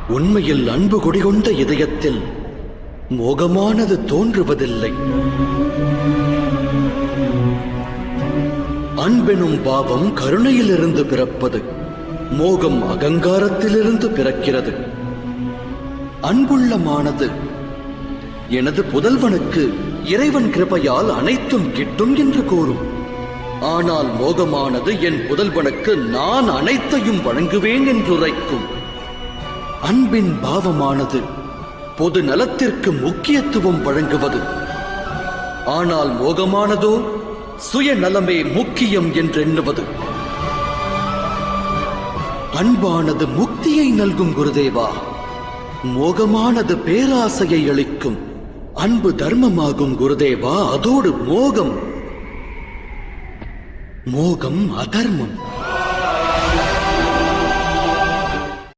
உண்மையில் அன்பு குடிகொண்ட இதயத்தில் மோகமானது தோன்றுவதில்லை. அன்பெனும் பாவம் கருணையிலிருந்து பிறப்பது, மோகம் அகங்காரத்திலிருந்து பிறக்கிறது. அன்புள்ளமானது எனது புதல்வனுக்கு இறைவன் கிருபையால் அனைத்தும் கிட்டும் என்று கூறும். ஆனால் மோகமானது என் புதல்வனுக்கு நான் அனைத்தையும் வழங்குவேன் என்று உரைக்கும். அன்பின் பாவமானது பொது நலத்திற்கு முக்கியத்துவம் வழங்குவது. ஆனால் மோகமானதோ சுயநலமே முக்கியம் என்றெண்ணுவது. அன்பானது முக்தியை நல்கும் குருதேவா, மோகமானது பேராசையை அளிக்கும். அன்பு தர்மமாகும் குருதேவா, அதோடு மோகம் அதர்மம்.